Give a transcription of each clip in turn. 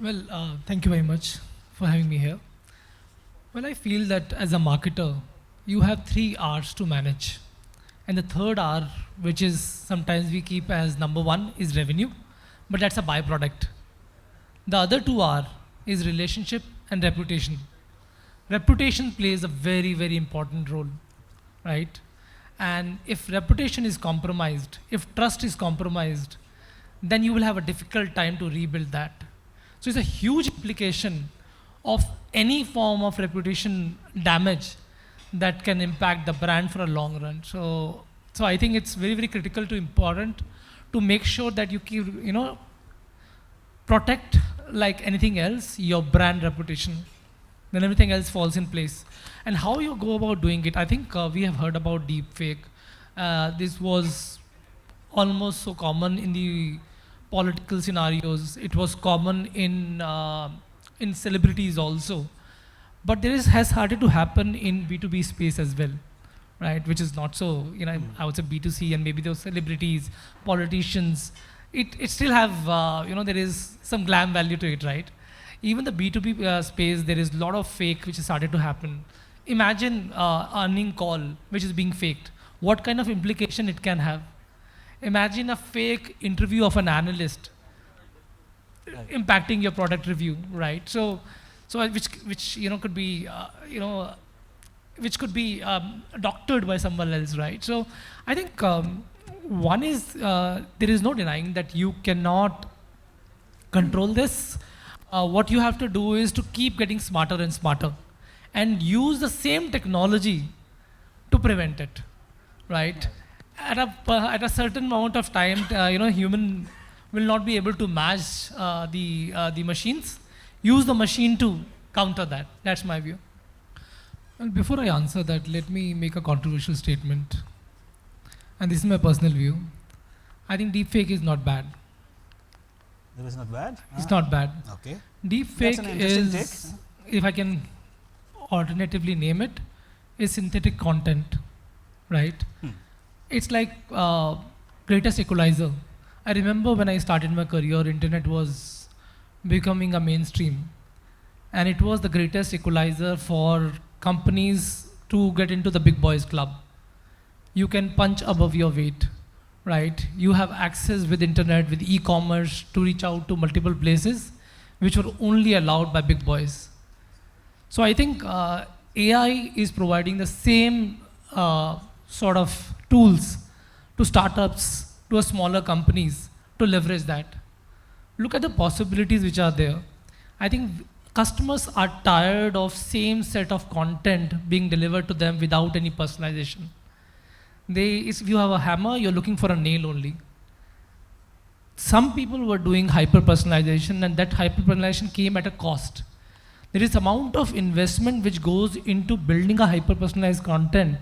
Well, thank you very much for having me here. Well, I feel that as a marketer, you have three R's to manage. And the third R, which is sometimes we keep as number one, is revenue, but that's a byproduct. The other two R is relationship and reputation. Reputation plays a very, very important role, right? And if reputation is compromised, if trust is compromised, then you will have a difficult time to rebuild that. So it's a huge implication of any form of reputation damage that can impact the brand for a long run. So I think it's very, very critical to important to make sure that you keep, protect like anything else, your brand reputation. Then everything else falls in place. And how you go about doing it, I think we have heard about deepfake. This was almost so common in the political scenarios. It was common in celebrities also. But there is has started to happen in B2B space as well, right? Which is not so, I would say B2C and maybe those celebrities, politicians. It still have, there is some glam value to it, right? Even the B2B space, there is a lot of fake which has started to happen. Imagine earning call which is being faked. What kind of implication it can have? Imagine a fake interview of an analyst impacting your product review, right? So which could be which could be doctored by someone else, right? So I think one is there is no denying that you cannot control this. What you have to do is to keep getting smarter and smarter, and use the same technology to prevent it, right? At a certain amount of time, human will not be able to match the machines. Use the machine to counter that. That's my view. Well, before I answer that, let me make a controversial statement. And this is my personal view. I think deepfake is not bad. It is not bad? It's not bad. Okay. Deepfake is, if I can alternatively name it, is synthetic content, right? It's like greatest equalizer. I remember when I started my career, internet was becoming a mainstream. And it was the greatest equalizer for companies to get into the big boys club. You can punch above your weight, right? You have access with internet, with e-commerce to reach out to multiple places, which were only allowed by big boys. So I think AI is providing the same sort of tools to startups, to a smaller companies to leverage that. Look at the possibilities which are there. I think customers are tired of same set of content being delivered to them without any personalization. If you have a hammer, you're looking for a nail only. Some people were doing hyper-personalization, and that hyper-personalization came at a cost. There is amount of investment which goes into building a hyper-personalized content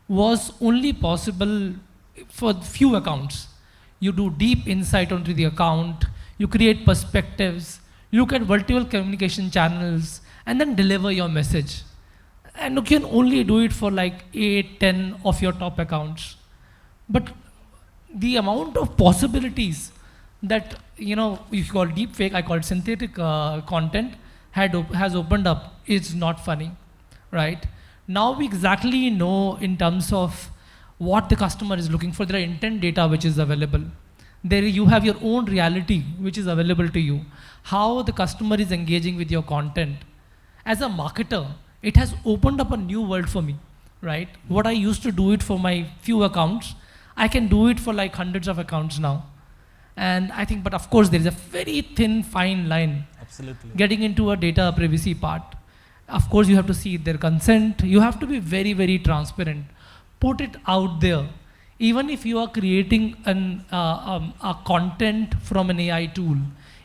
was only possible for few accounts. You do deep insight onto the account, you create perspectives, look at multiple communication channels, and then deliver your message. And you can only do it for like 8, 10 of your top accounts. But the amount of possibilities that, if you call deepfake, I call it synthetic content, has opened up is not funny, right? Now we exactly know in terms of what the customer is looking for. There are intent data which is available. There you have your own reality which is available to you. How the customer is engaging with your content. As a marketer, it has opened up a new world for me, right? What I used to do it for my few accounts, I can do it for like hundreds of accounts now. And I think, but of course, there is a very thin, fine line. Absolutely. Getting into a data privacy part. Of course, you have to see their consent. You have to be very, very transparent. Put it out there. Even if you are creating a content from an AI tool,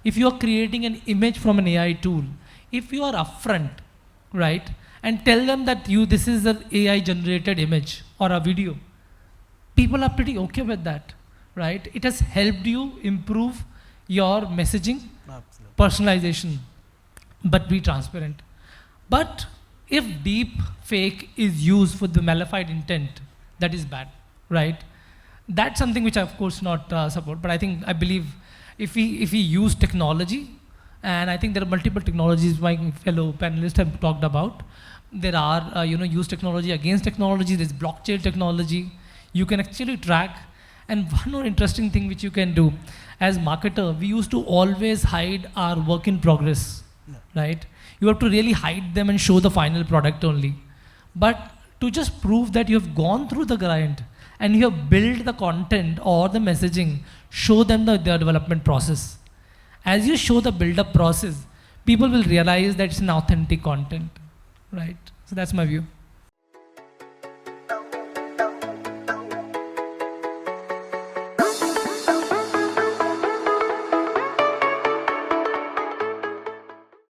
if you are creating an image from an AI tool, if you are upfront, right, and tell them that this is an AI generated image or a video, people are pretty okay with that, right? It has helped you improve your messaging, Absolutely. personalization, but be transparent. But if deep fake is used for the malified intent, that is bad, right? That's something which I of course not support, but I believe if we use technology And I think there are multiple technologies my fellow panelists have talked about. There are, use technology against technology. There's blockchain technology. You can actually track. And one more interesting thing which you can do, as marketer, we used to always hide our work in progress, right? You have to really hide them and show the final product only. But to just prove that you have gone through the grind and you have built the content or the messaging, show them the development process. As you show the build-up process, people will realize that it's an authentic content, right? So that's my view.